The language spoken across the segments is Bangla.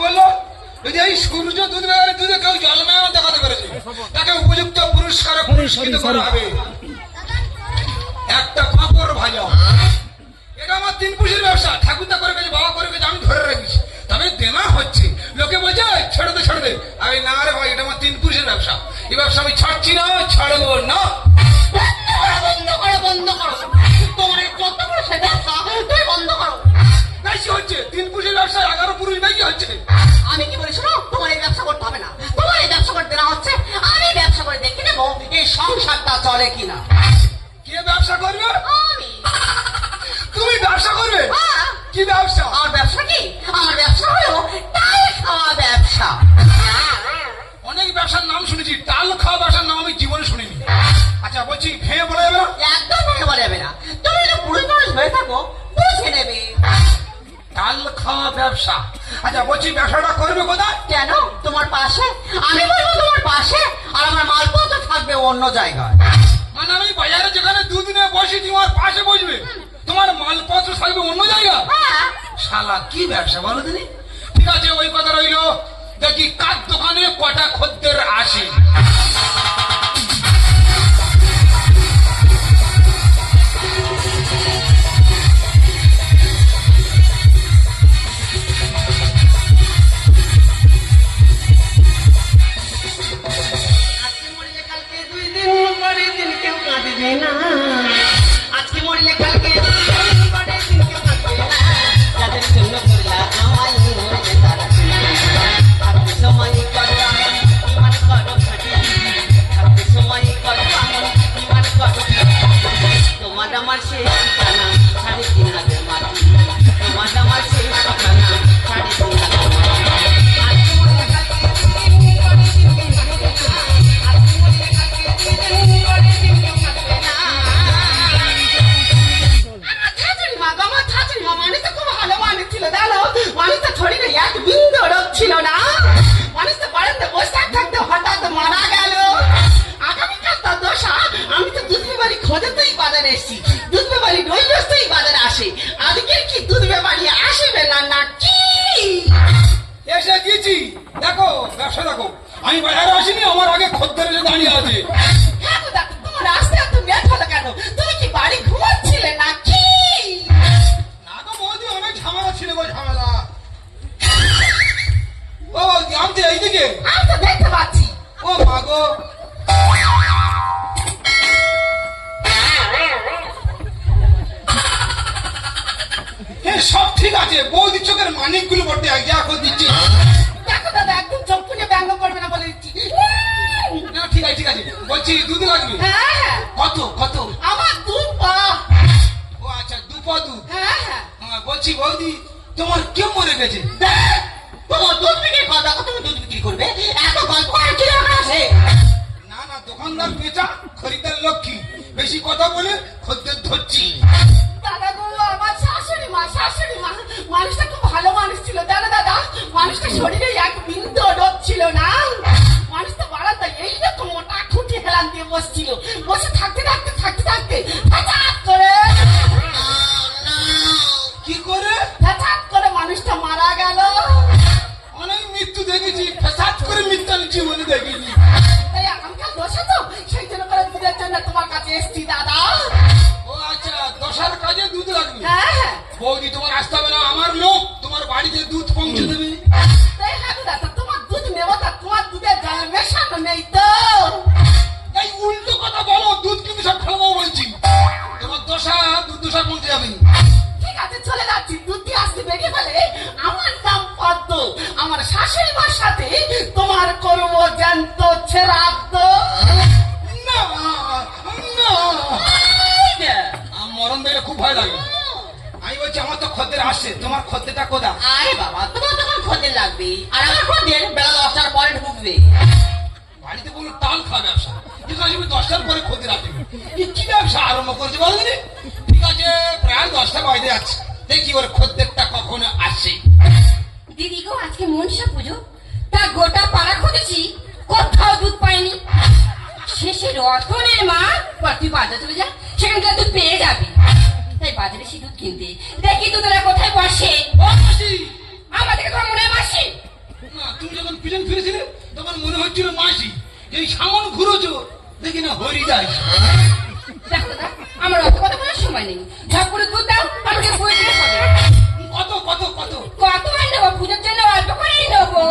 বললো যদি এই সূর্য দুধ ব্যবহারে দুধে কেউ জলময় দেখাতে পেরেছে তাকে উপযুক্ত পুরস্কারে পুরস্কৃত করা হবে। একটা কাপড় ভাজা, এটা আমার 3 পুষের ব্যবসা। ঠাকুরদা করে গেছে, বাবা করে গেছে, আমি ধরে রেখেছি। তবে দেনা হচ্ছে, লোকে বলছে ছেড়ে দে ছেড়ে দে। আমি না রে ভাই, এটা আমার 3 পুষের ব্যবসা। এই ব্যবসা আমি ছাড়ছি না, ছাড়বো না। বন্ধ করো, বন্ধ করো। তোমার এই কত বড় সে ব্যবসা, তুমি বন্ধ করো। বেশি হচ্ছে, 3 পুষের ব্যবসা 11 পুরুষ নাকি হচ্ছে। আমি কি বলি শোনো, তোমার এই ব্যবসা করতে হবে না। তোমার এই ব্যবসা করতে না হচ্ছে, আমি ব্যবসা করে দেখে নেবো এই সংসারটা চলে কিনা। কে ব্যবসা করবে? আমি। তুমি ব্যবসা করবে? হ্যাঁ। কি ব্যবসা? আমার ব্যবসা কি? আমার ব্যবসা হলো টাল খাওয়া ব্যবসা। অনেক ব্যবসার নাম শুনেছি, টাল খাওয়া ব্যবসার নাম আমি জীবনে শুনিনি। আচ্ছা বলছি, ভেঙে বলা যাবে না? একদম ভেঙে বলা যাবে না। তুমি যদি পুরুষ মানুষ হয়ে থাকো বুঝে নেবে। টাল খাওয়া ব্যবসা। আচ্ছা বলছি, ব্যবসাটা করবে কোথায়? কেন? তোমার পাশে। আমি বলবো তোমার পাশে, আর আমার মালপত্র থাকবে অন্য জায়গায়। মানে আমি বাজারে যেখানে দুদিনে বসি তোমার পাশে বসবে, তোমার মালপত্র থাকবে অন্য জায়গা? হ্যাঁ। শালা কি ব্যবসা বলো দিদি? ঠিক আছে, ওই কথা রইলো। দেখি কার দোকানে কটা খদ্দের আসে। আজকে মরলে কালকে 2 দিন পরে দিন কেউ কাঁদবে না। আজকে মরলে কালকে 2 দিন পরে দিন কেউ কাঁদবে না। যাদের জন্য করলা আমায় মরবে তারা থাকতে সময় করো এমন ইমান করো খাটি। থাকতে সময় করো এমন ইমান করো খাটি। তোমার আমার শেষ ঠিকানা 3.5 মাটি। তোমার আমার শেষ ঠিকানা 3.5 মাটি। আজকে মরলে কালকে 2 দিন পরে দিন কেউ কাঁদবে না। আজকে মরলে কালকে 2 দিন পরে দিন কেউ কাঁদবে না। আমার শাশুড়ি মা গো, আমার শাশুড়ি মা মানুষ তো খুব ভালো মানুষ ছিল জানো। মানুষ তো শরীরে এক বিন্দু রোগ ছিল না। মানুষ তো বাড়িতে বসে থাকতে হঠাৎ মারা গেল। আগামীকাল তার দশা। আমি তো দুধ বেমারি খোঁজতেই বাজারে এসেছি। দুধ বেমারি রোজ বসতেই বাজারে আসে। আজকে কি দুধ বেমারি আসবে না নাকি? এসে দিয়েছি, দেখো ব্যবসা দেখো। আমি বাজারে আসিনি, আমার আগে খদ্দের এসে দাঁড়িয়ে আছে। হ্যাঁ গো, দেখো তোমার আসতে এত লেট হলো কেন? তুমি কি বাড়ি ঘুমাচ্ছিলে নাকি? না গো বৌদি, অনেক ঝামেলা ছিল গো, ঝামেলা। ও বৌদি, আমি তো এইদিকে। আমি তো দেখতে পাচ্ছি। ও মা গো, হ্যাঁ সব ঠিক আছে। বৌদি চোখের মানিকগুলো বটে এক যা করে দিচ্ছি। দেখো দাদা, একদম চোখ খুলে ব্যঙ্গ করবে না বলে দিচ্ছি। না ঠিক আছে, ঠিক আছে। বলছি দুধ লাগবে? হ্যাঁ, কত কত? আমার 2 পা। ও আচ্ছা, 2 পা দুধ। হ্যাঁ হ্যাঁ। বলছি বৌদি, তোমার কেউ মরে গেছে? দেখ, তোমার দুধ বিক্রি কর, দেখো তুমি দুধ বিক্রি করবে। এত গল্প আর কি দরকার আছে? না না, দোকানদার বেচা, খরিদ্দার লক্ষ্মী। বেশি কথা বলে খদ্দের ধরছি। দাদা গো, আমার শাশুড়ি মা মানুষটা খুব ভালো মানুষ ছিল জানো দাদা। মানুষটা শরীরে এক বিন্দু রোগ ছিল না। মানুষ তো বাড়াতে এইরকম মোটা খুঁটি হেলান দিয়ে বসছিল। বসে থাকতে হঠাৎ করে কি করে? হঠাৎ করে মানুষটা মারা গেল। অনেক মৃত্যু দেখেছি, ফেসাদ করে মৃত্যু আমি জীবনে দেখিনি। এই আগামীকাল দশা তো, সেই জন্য করে দুধের জন্য তোমার কাছে এসছি দাদা। ও আচ্ছা, দশার কাজে দুধ লাগবে। হ্যাঁ। বৌদি তোমার আসতে হবে না, আমার লোক তোমার বাড়িতে দুধ পৌঁছে দেবে। তাই হ্যাঁ দাদা, তোমার দুধ নেবো তা তোমার দুধের জল মেশানো নেই তো? এই উল্টো কথা বলো, দুধ কিন্তু সব খাবো বলছি। তোমার দুধ দশা পৌঁছে যাবে। ঠিক আছে, চলে যাচ্ছি। দুধ দিয়ে আসতে বেরিয়ে গেলে আমার নাম পদ্ম। আমার শাশুড়ি মার সাথে তোমার করবো জ্যান্ত ছেড়াদ্দ। না না, আমার মরণ দেখলে খুব ভয় লাগে। আমি বলছি, আমার তো খদ্দের আসছে, তোমার খদ্দেরটা কোথা? আরে বাবা, তোমার তখন খদ্দের লাগবে, আর আমার খদ্দের বেলা 10টার পরে ঢুকবে। বাড়িতে বললো টাল খাওয়া ব্যবসা, ঠিক আছে 10টার পরে খদ্দের আসবে। কি ব্যবসা আরম্ভ করছে বলো দিদি? ঠিক আছে, প্রায় 10টা বাজতে যাচ্ছে, দেখি ওর খদ্দেরটা কখন আসে। দিদি গো, আজকে মনসা পুজো, তা গোটা পাড়া খুঁজেছি, কোথাও দুধ পাইনি। শেষে রতনের মা তুই বাজার চলে যা, সেখানকার দুধ পেয়ে যাবি। তাই বাজারে সে দুধ কিনতে দেখি দুধেরা কোথায় বসে। ও মাসি, আমাদেরকে তোমার মনে হয় মাসি? কিনা হরিদাস। দেখো দাদা, আমার অত কথা বলার সময় নেই। ঝপ করে দুধ দাও, আমাকে বই দিলে হবে। কত কত কত? কত আর নেবো? পুজোর জন্য অল্প করেই নেবো।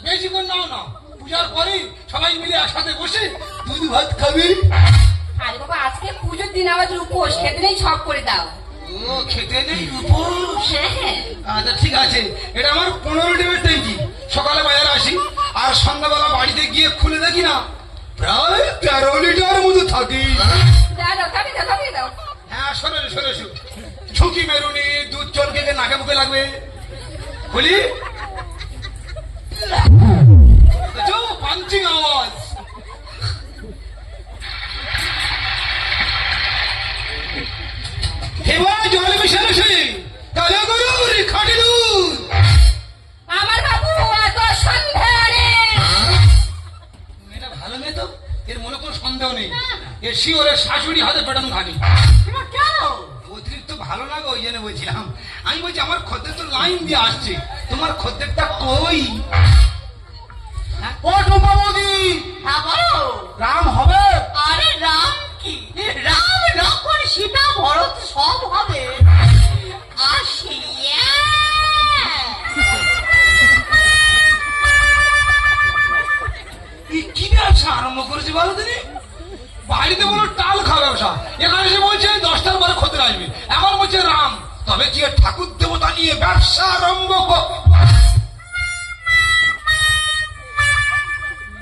বেশি করে নাও না, পূজার পরে সবাই মিলে একসাথে বসে দুধ ভাত খাবি। আরে বাবা, আজকে পুজোর দিন আবার উপোস, খেতে নেই, ছপ করে দাও। ও খেতে নেই উপোস? হ্যাঁ, আচ্ছা ঠিক আছে, এটা আমার 15 ডিমের ট্যাঙ্কি। সকালে বাজারে আসি আর সন্ধ্যাবেলা বাড়িতে গিয়ে খুলে দেখি না প্রায় 13 লিটার মতো থাকি। দাও দাও, তাড়াতাড়ি দাও, তাড়াতাড়ি দাও। হ্যাঁ শোনো শোনো শোনো, ঝুঁকি মেরুনি, দুধ চলকে নাকে মুখে লাগবে। খুলি পাঞ্চিং আওয়াজ। এবার জল মিশানো শুনি কালো গরুর খাঁটি দুধ। আমার বাবু এত সন্ধ্যারে। এটা ভালো মেয়ে তো, এর মনে কোনো সন্দেহ নেই। এর শিওরের শাশুড়ি হাতে পেটানো খানি। কেন? অতিরিক্ত ভালো লাগে ওই জন্য বলছিলাম। আমি বলছি আমার খদ্দের তো লাইন দিয়ে আসছে, তোমার খদ্দেরটা কই? ও টুম্পা বৌদি, হ্যাঁ বলো। রাম হবে? আরে রাম কি, রাম লক্ষ্মণ সীতা ভরত সব হবে। আসিয়া এই কি ব্যবসা আরম্ভ করেছে বলো তিনি? বাড়িতে বলো টাল খাওয়া ব্যবসা, এখানে এসে বলছে 10টার পরে খদ্দের আসবে, এখন বলছে রাম। তবে কি এর ঠাকুর দেবতা নিয়ে ব্যবসা আরম্ভ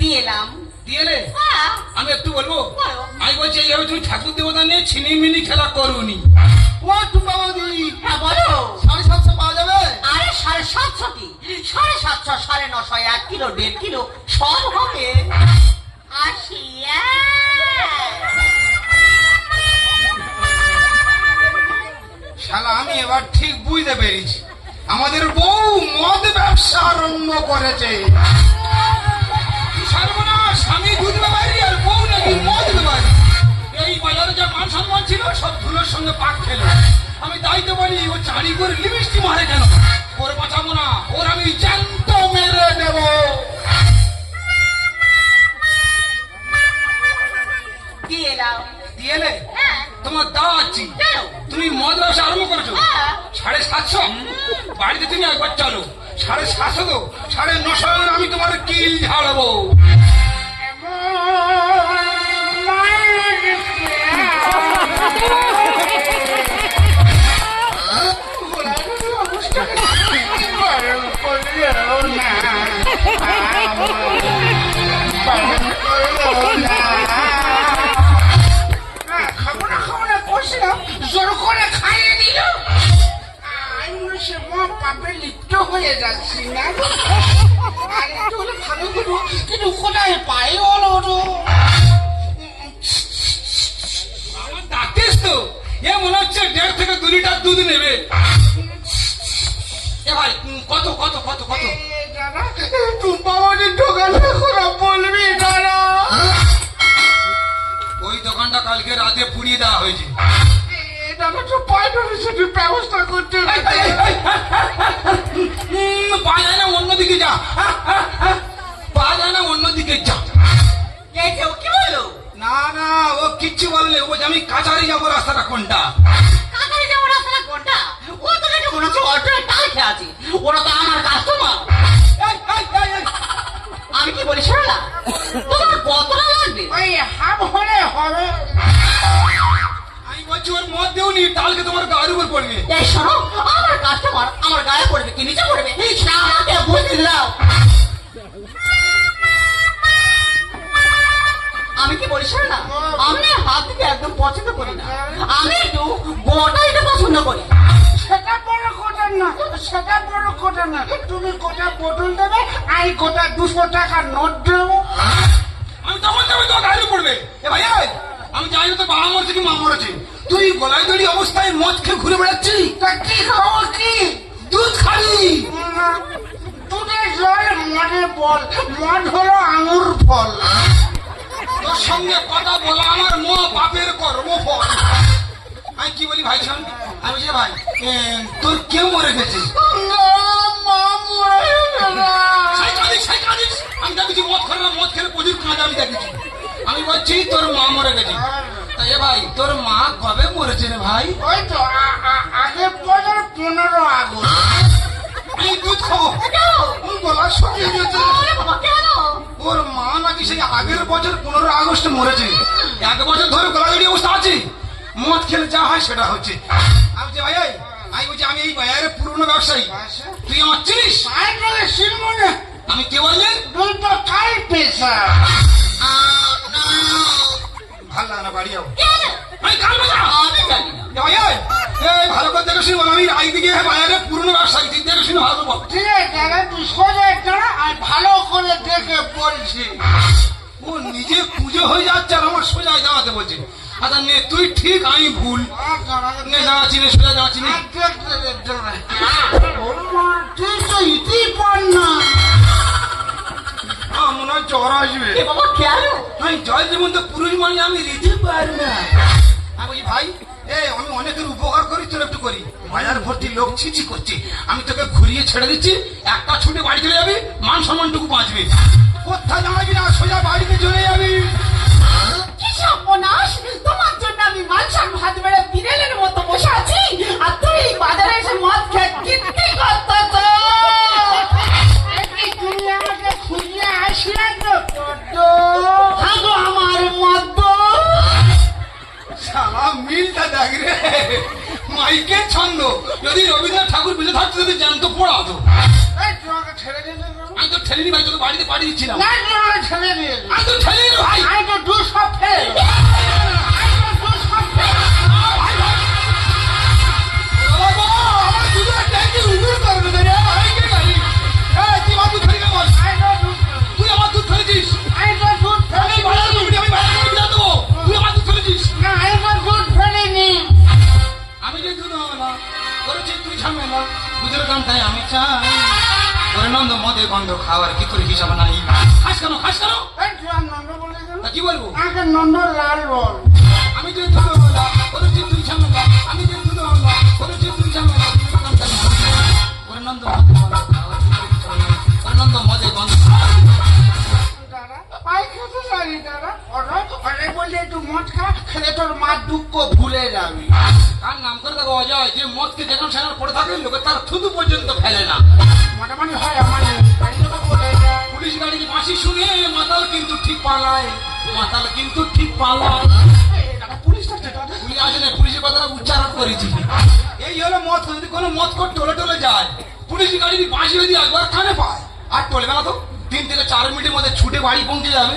দিয়েলাম। দিয়েলে? হ্যাঁ আমি একটু বলবো? বলো। আমি বলছি এইভাবে তুমি ঠাকুর দেবতা নিয়ে ছিনিমিনি খেলা করুনি। ও টুম্পা বৌদি, হ্যাঁ বলো। 750 পাওয়া যাবে? আরে 750 কি, 750, 950, 1 কিলো 1.5 কিলো সব হবে। আসিয়া শালা আমি এবার ঠিক বুঝতে পেরেছি, আমাদের বউ মদ ব্যবসা আরম্ভ করেছে। সর্বনাশ, স্বামী দুধ ব্যাপারী আর বউ নাকি মদ ব্যাপারী। এই বাজারে যা মান সম্মান ছিল সব ধুলোর সঙ্গে পাক খেলো। আমি তাই তো বলি, ও চারি করে লিপস্টিক মারে কেন? ওর বাঁচাবো না, ওর আমি জ্যান্ত মেরে দেব। দিয়েলাম। দিয়েলে? হ্যাঁ। তোমার দাওয়া আছি, কেন? তুমি মদ ব্যবসা আরম্ভ করেছো। হ্যাঁ। 750, বাড়িতে তুমি একবার চলো। 750 তো 950 আমি তোমার কিল ঝাড়বো। জোর করে খাইয়ে দিল। আমি সে পাপে লিপ্ত হয়ে যাচ্ছি না। আর একটু হলে ভালো হলো, কিন্তু কোথায় পাই হলো তো। আমার ডাকিস তো, এ মনে হচ্ছে 1.5 থেকে 2 লিটার দুধ নেবে। এ ভাই কত কত কত কত? দাদা টুম্পা বাড়ির দোকানে খারাপ বলবি দাদা। ওই দোকানটা কালকে রাতে পুড়িয়ে দেওয়া হয়েছে। দাদা তো পাইডারে সেটি ব্যবস্থা করতে পাওয়া যায় না, অন্যদিকে যা। পাওয়া যায় না, অন্যদিকে যা। এই কেউ কি বলো? না না, ও কিচ্ছু বললে, ও বলছে আমি কাছারি যাবো, রাস্তাটা কোনটা? কাকারে যাবো রাস্তাটা কোনটা? ও তো দেখে মনে হচ্ছে অটোয় টাল খেয়ে আছে। ওরা তো আমার কাস্টমার। আমি কি বলি শোনো না, তোমার কতটা লাগবে? ওই হাফ হলে হবে। আমি বলছি ওর মদ দেওনি, তাহলে তোমার গাড়ির উপর পড়বে। এই শোনো, আমার কাস্টমার আমার গায়ে পড়বে কি নিচে পড়বে সেটা আমাকে বুঝতে দাও। আমি কি বলি শোনো না, আমি হাত দিতে একদম পছন্দ করি না। আমি একটু গোটা এটা পছন্দ করি। সেটা বড় কথা না, সেটা বড় কথা না। তুমি গোটা বোতল দেবে, আমি গোটা 200 টাকার নোট দেবো। আমি তখন যাবে, তোমার গাড়ি পড়বে। এ ভাই এই, আমি জানি না তো বাবা মরেছে কি মা মরেছে, তুই গলায় দড়ি অবস্থায় মদ খেয়ে ঘুরে বেড়াচ্ছি। তা কি খাবো কি? দুধ খালি। দুধের জল মদে বল, মদ হলো আঙুর ফল। তোর সঙ্গে কথা বলা আমার বাপের কর্মফল। আমি কি বলি ভাই শোন, আমি যে ভাই তোর কেউ মরে গেছে। মা মরে গেল। সাইকাদিস, আমি দেখেছি মদ খেলে প্রচুর কাঁদা, আমি দেখেছি। আমি বলছি শুনেছি তোর মা মরে গেছে। তা এ ভাই তোর মা কবে মরেছে রে ভাই? ওই তো আগের বছর 15 আগস্ট। এই দুধ খাবো, ওর গলা শুকিয়ে গেছে। বাবা কেন? ওর মা নাকি সেই আগের বছর 15 আগস্টে মরেছে। 1 বছর ধরে গলাগড়ি অবস্থা আছে, মদ খেলে যা হয় সেটা হচ্ছে। আমি বলছি ভাই আমি বলছি আমি এই বাজারের পুরনো ব্যবসায়ী, তুই আমার চিনিস? আই বলে শিলমনে আমি কে বললেন? তুই তো কাল পেশা। ভালো লাগে না, বাড়ি যাবো। কেন? আমি কাল বাজা আমি জানি না। ভাই এই ভালো করে দেখে শুনে বল, আমি এইদিকে বাজারের পুরনো ব্যবসায়ী, তুই দেখে শুনে ভালো বল। ঠিক আছে দাদা, তুই সোজা দাঁড়া, আমি ভালো করে দেখে বলছি। ও নিজে পুজো হয়ে যাচ্ছে আর আমার সোজা দাঁড়াতে বলছে। আচ্ছা নে তুই ঠিক আমি ভুল, নে দাঁড়াচ্ছি, নে সোজা দাঁড়াচ্ছি নে। তুই তো ইতি পার না। আমার মনে হয় জ্বর আসবে। এ বাবা কেন? আমি জল জীবন তো পুরুষ মানে আমি দিতে পারি না। আমি বলি ভাই আমি অনেকের উপকার করি, তোর একটু করি। বাজার ভর্তি লোক ছিচি করছে, আমি তোকে ঘুরিয়ে ছেড়ে দিচ্ছি, একটা ছুটে বাড়ি চলে যাবি, মান সম্মানটুকু বাঁচবে। কোথায় দাঁড়াবি না, সোজা বাড়িতে চলে যাবি। কি সর্বনাশ! তোমার জন্য আমি মাংসার ভাত বেড়ে বিড়ালের মতো বসে আছি, আর তুই এই বাজারে এসে মদ খেয়ে কীর্তি করতেছ। তুমি আমাকে খুঁজে আসলে তো ভাগো আমার মদ্য। সারা মিলটা দেখ রে, মাইকের ছন্দ। যদি রবীন্দ্রনাথ ঠাকুর বেঁচে থাকতো যদি জ্যান্ত পড়াতো। তোমাকে ছেড়ে দিলে আমি তো ঠেলিনি ভাই, তোকে বাড়িতে পাঠিয়ে দিচ্ছিলাম। না, তোমাকে ছেড়ে দিলে আমি তো ঠেলিনি ভাই। আমি তো দু সব ফেল। বাবা, আমার দুধের ট্যাঙ্কি উবুর করবে না রে, আমি কে গাড়ি? তুই আমার দুধ ফেলি কেমন? তুই আমার দুধ ফেলেছিস। আমি বাজার করবি, আমি বাজার করে বিলা দেবো। তুই আমার দুধ ফেলেছিস। আমি যে দুধ হবে না করেছি তুই ঝামেলা, দুধের দাম তাই আমি চাই। করে নন্দ মদে গন্ধ খাওয়ার কি তোর হিসাব নাই। খাস কেন, খাস কেন? তা কি বলবো? নন্দ লাল বল। আমি যে দুধ হবে না করেছি তুই ঝামেলা, আমি যে দুধ হবে না করেছি তুই ঝামেলা। করে নন্দ মদে গন্ধ খাওয়ার কি তোর হিসাব নাই। করে নন্দ মদে গন্ধ খাওয়ার। পাই খেতে জানি দাদা, অনেক বললে একটু মদ খা, খেলে তোর মা দুঃখ ভুলে যাবি। তার নাম করে দেখো অজয়, যে মদকে যেখানে সেখানে পড়ে থাকে লোকে তার থুতু পর্যন্ত ফেলে না। মোটামুটি হয় আমার বলে যায়। পুলিশ গাড়ি বাঁশি শুনে মাতাল কিন্তু ঠিক পালায়, মাতাল কিন্তু ঠিক পালায়। পুলিশ আছে দাদা। পুলিশ আসে না, পুলিশের কথাটা উচ্চারণ করেছি। এই হলো মদ, যদি কোনো মদ করে টলে টলে যায়, পুলিশ গাড়ি বাঁশি যদি একবার কানে পায় আর টলবে না তো, 3 থেকে 4 মিনিটের মধ্যে ছুটে বাড়ি পৌঁছে যাবে।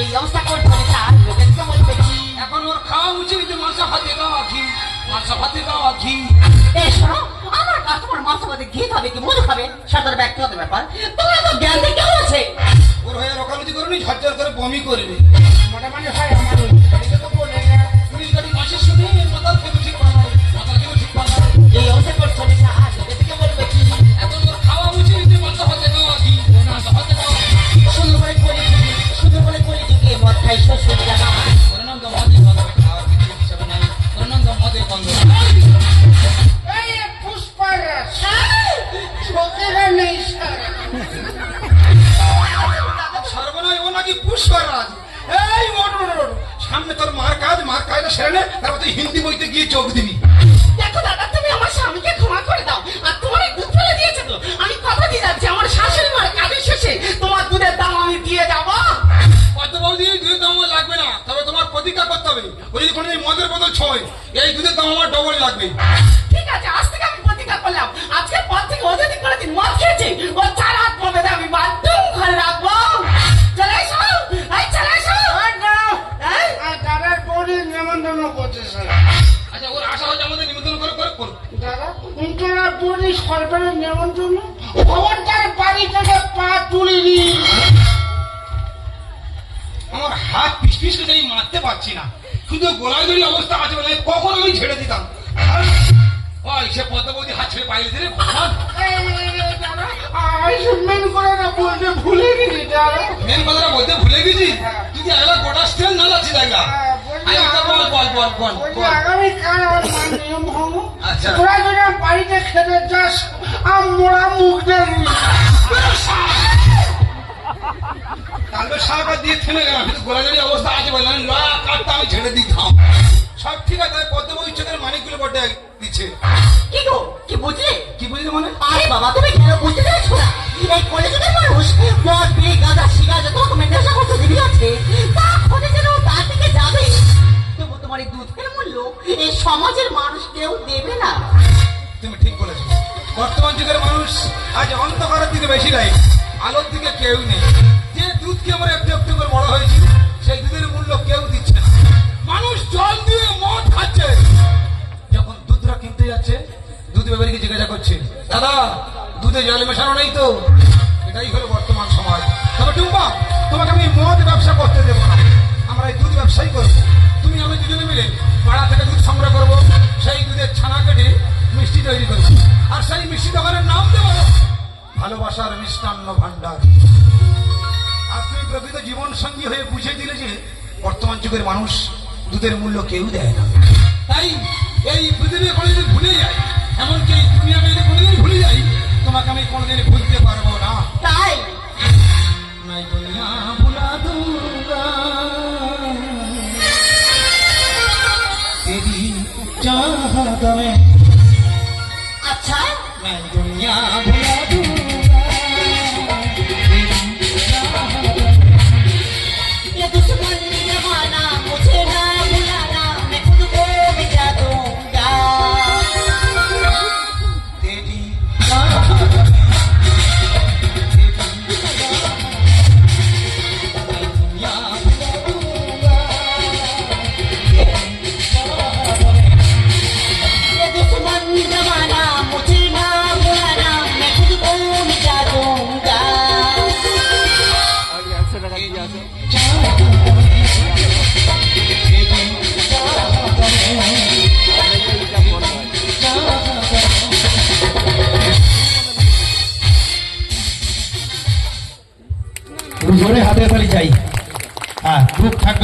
এই অবস্থা করতে চাই, লোকেরকে বলবে কি? এখন ওর খাওয়া উচিত যে মাংসা ভাতে দেওয়া ঘি, মাংসা ভাতে দেওয়া ঘি। এই শোনো, আমার কাস্টমার মাংস ভাতে ঘি খাবে কি মধু খাবে সেটার ব্যক্তিগত ব্যাপার। তোমার তো জ্ঞান দিয়ে কেমন আছে? ওর হয়ে রকালতি করবি, ঝরঝর করে বমি করবে। মোটামুটি হয় আমার বলে যায়। পুলিশ গাড়ি বাঁশি শুনে মাতাল কিন্তু ঠিক পালায়, মাতাল কিন্তু ঠিক পালায়। এই অবস্থা করতে চাই, লোকেরকে বলবে কি? এখন ওর খাওয়া উচিত যে মাংসা ভাতে দেওয়া ঘি, মাংসা ভাতে দেওয়া ঘি। সুন্দর করে কলি ঢুকি, সুন্দর করে কলি ঢুকি মদ খাই শ্বশুর জানা। পরনন্দ মদে গন্ধ খাওয়ার কিছু হিসাবে নাই, পরনন্দ মদে গন্ধ। এই পুষ্পারাজ চোখেরা নেই সারা। সর্বনয় ও নাকি পুষ্করাজ। এই ওঠ ওঠ ওঠ, সামনে তোর মার কাজটা সেরে নে, তারপর তুই হিন্দি বইতে গিয়ে চোখ দিবি। দেখো দাদা, তুমি আমার স্বামীকে ক্ষমা করে দাও। আর তোমার এই দুধ ফেলে দিয়েছে তো, আমি কথা দিয়ে যাচ্ছি আমার শাশুড়ি মার কাজের শেষে তোমার দুধের দাম আমি দিয়ে যাবো। কত বৌদি দুধের দাম আমার লাগবে না, তবে তোমার প্রতিজ্ঞা করতে হবে, ও যদি কোনোদিন মদের বোতল ছোঁয়, এই দুধের দাম আমার ডবল লাগবে। ঠিক আছে, আজ থেকে আমি প্রতিজ্ঞা করলাম, আজকের পর থেকে ও যদি কোনোদিন মদ খেয়েছে, ও 4 হাত পড়বে আমি বাথরুম ঘরে রাখবো। চলে এসো, এই চলে এসো। এই, আর দাদার পরে নেমন্তন্ন করছে স্যার। আচ্ছা ওর আশা হচ্ছে আমাদের নিমন্ত্রণ করে কর। দাদা তোরা পরে সরকারের নেমন্তন্ন, খবরদার বাড়ি থেকে পা তুলিনি। আমার হাত পিস করে আমি মারতে পারছি না, শুধু গোলাগুলি অবস্থা আছে বলে কখন আমি ছেড়ে দিতাম। ওই সে পদ্ম বৌদি হাত ছেড়ে পাইলে দিলে ভগবান। মেন করে না বলতে ভুলে গেছি দাদা। মেন কথাটা বলতে ভুলে গেছি, তুই কি এলা গোটা স্টেল না যাচ্ছি দেখা। বল। আগামীকাল আমার মা নিয়ম ভঙ্গ। আচ্ছা। তোরা যদি বাড়িতে খেতে যাস, আমরা মুখ দেখবি। তাহলে সারাটা দিয়ে থেমে গেলাম, কিন্তু গোলাগুলি অবস্থা আছে বলে সমাজের মানুষ কেউ দেবে না। তুমি ঠিক বলেছো, বর্তমান যুগের মানুষ আজ অন্ধকারের দিকে বেশি দেয়, আলোর দিকে কেউ নেই। যে দুধকে আমরা একটু একটু করে বড় হয়েছি, সেই দুধের মূল্য কেউ দিচ্ছে না। মানুষ জল দিয়ে মদ খাচ্ছে, যখন দুধরা কিনতে যাচ্ছে দুধ ব্যাপারীকে জিজ্ঞাসা করছে, দাদা দুধে জল মেশানো নেই তো? এটাই হলো বর্তমান সমাজ। তবে টুম্পা, তোমাকে আমি মদ ব্যবসা করতে দেবো না, আমরা এই দুধ ব্যবসাই করবো। তুমি আমি দুজনে মিলে পাড়া থেকে দুধ সংগ্রহ করবো, সেই দুধের ছানা কেটে মিষ্টি তৈরি করবো, আর সেই মিষ্টি দোকানের নাম দেবো ভালোবাসার মিষ্টান্ন ভান্ডার। আর তুমি প্রকৃত জীবন সঙ্গী হয়ে বুঝিয়ে দিলে যে বর্তমান যুগের মানুষ দুধের মূল্য কেউ দেয় না। তাই এই পৃথিবী কোনোদিন ভুলে যায়, এমনকি এই দুনিয়াকে যদি কোনোদিন ভুলে যাই, তোমাকে আমি কোনোদিন ভুলতে পারবো না। তাই